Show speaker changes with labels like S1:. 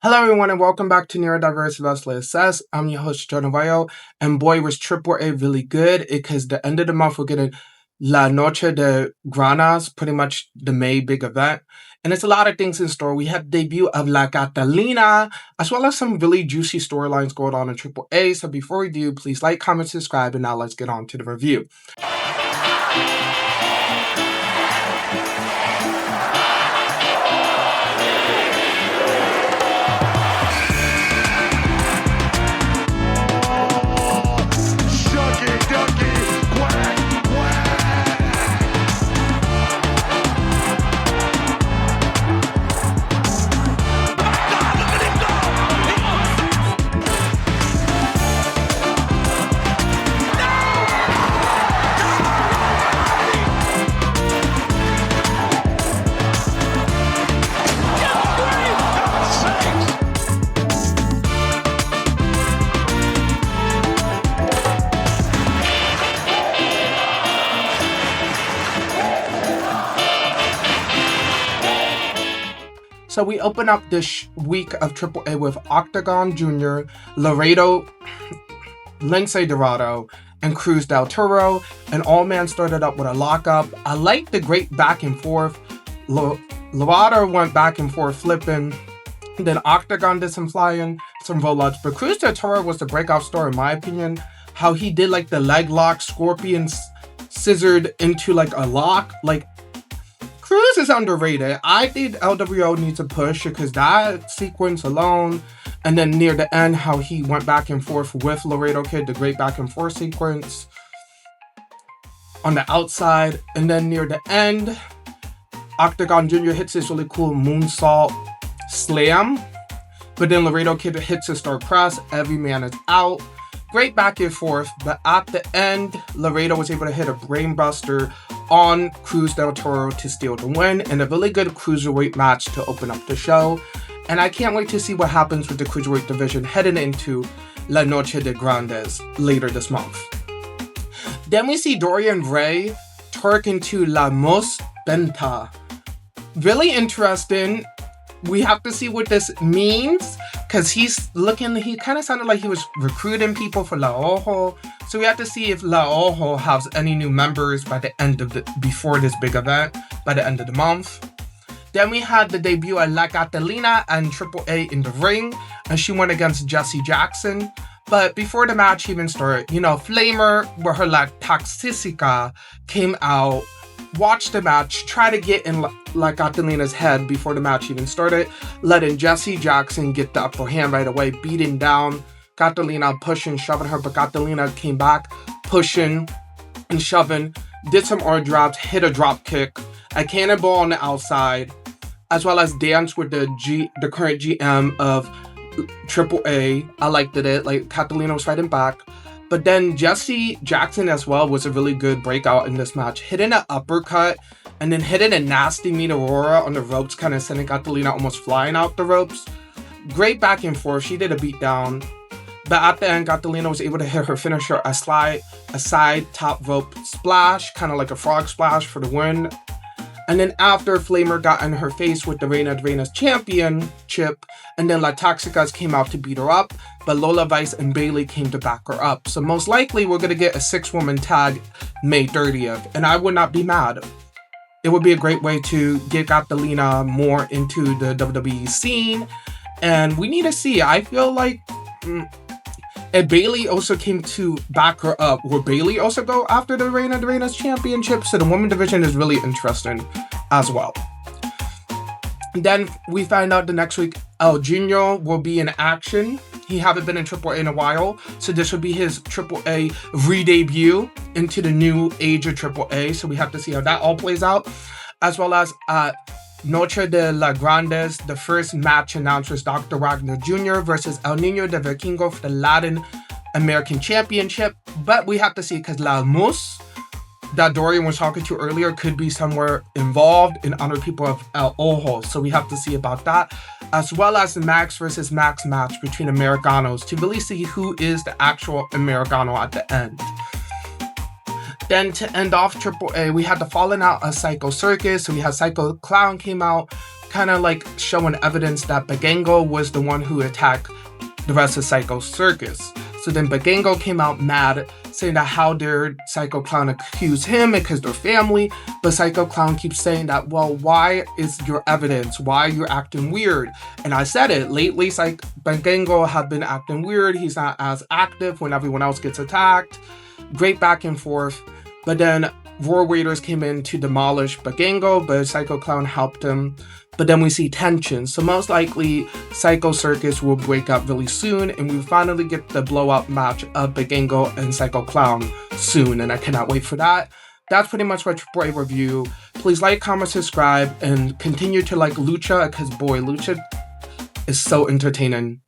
S1: Hello everyone and welcome back to Neurodiverse Wrestler Assess. I'm your host, Jonavayo, and boy was AAA really good because the end of the month we're getting La Noche de Granas, pretty much the May big event. And it's a lot of things in store. We have the debut of La Catalina, as well as some really juicy storylines going on in AAA. So before we do, please like, comment, subscribe, and now let's get on to the review. So we open up this week of AAA with Octagon Jr., Laredo, Lince Dorado, and Cruz del Toro, and all man started up with a lockup. I like the great back and forth. Dorado went back and forth flipping. Then Octagon did some flying, some roll-ups. But Cruz del Toro was the breakout star in my opinion. How he did like the leg lock, scorpion scissored into like a lock. Like, Cruz is underrated. I think LWO needs a push because that sequence alone, and then near the end, how he went back and forth with Laredo Kid, the great back and forth sequence on the outside, and then near the end, Octagon Jr. hits this really cool moonsault slam, but then Laredo Kid hits a star press. Every man is out. Great back and forth, but at the end, Laredo was able to hit a brainbuster on Cruz del Toro to steal the win, and a really good Cruiserweight match to open up the show. And I can't wait to see what happens with the Cruiserweight division heading into La Noche de Grandes later this month. Then we see Dorian Ray twerk into La Mos Benta. Really interesting. We have to see what this means, because he kind of sounded like he was recruiting people for La Ojo. So we have to see if La Ojo has any new members by the end of before this big event, by the end of the month. Then we had the debut of La Catalina and AAA in the ring, and she went against Jessie Jackson. But before the match even started, Flammer, with her La Toxica, came out, watched the match, try to get in La Catalina's head before the match even started, letting Jessie Jackson get the upper hand right away, beating down Catalina, pushing, shoving her, but Catalina came back, pushing and shoving, did some arm drops, hit a drop kick, a cannonball on the outside, as well as dance with the current GM of AAA. I liked it, like Catalina was fighting back. But then Jessie Jackson as well was a really good breakout in this match, hitting an uppercut and then hitting a nasty meat aurora on the ropes, kind of sending Catalina almost flying out the ropes. Great back and forth. She did a beatdown. But at the end, Catalina was able to hit her finisher, a side top rope splash, kind of like a frog splash for the win. And then after, Flammer got in her face with the Reina de Reinas championship, and then La Toxicas came out to beat her up, but Lola, Vice, and Bayley came to back her up. So most likely, we're going to get a 6-woman tag May 30th, and I would not be mad. It would be a great way to get Catalina more into the WWE scene, and we need to see. I feel like... And Bayley also came to back her up. Will Bayley also go after the Reina de Reinas championship? So the women division is really interesting as well. Then we find out the next week El Jr. will be in action. He haven't been in AAA in a while, so this will be his AAA re-debut into the new age of AAA. So we have to see how that all plays out. As well as Noche de la Grandes, the first match announced was Dr. Wagner Jr. versus El Niño de Vikingo for the Latin American Championship. But we have to see, because La Mus, that Dorian was talking to earlier, could be somewhere involved in other people of El Ojo. So we have to see about that. As well as the Max versus Max match between Americanos to really see who is the actual Americano at the end. Then to end off AAA, we had the falling out of Psycho Circus. So we had Psycho Clown came out, kind of like showing evidence that Vikingo was the one who attacked the rest of Psycho Circus. So then Vikingo came out mad, saying that how dare Psycho Clown accuse him because they're family. But Psycho Clown keeps saying that, well, why is your evidence? Why are you acting weird? And I said it, lately Vikingo have been acting weird. He's not as active when everyone else gets attacked. Great back and forth. But then Roar Raiders came in to demolish Vikingo, but Psycho Clown helped him. But then we see tension, so most likely Psycho Circus will break up really soon, and we finally get the blow-up match of Vikingo and Psycho Clown soon, and I cannot wait for that. That's pretty much my AAA review. Please like, comment, subscribe, and continue to like Lucha, because boy, Lucha is so entertaining.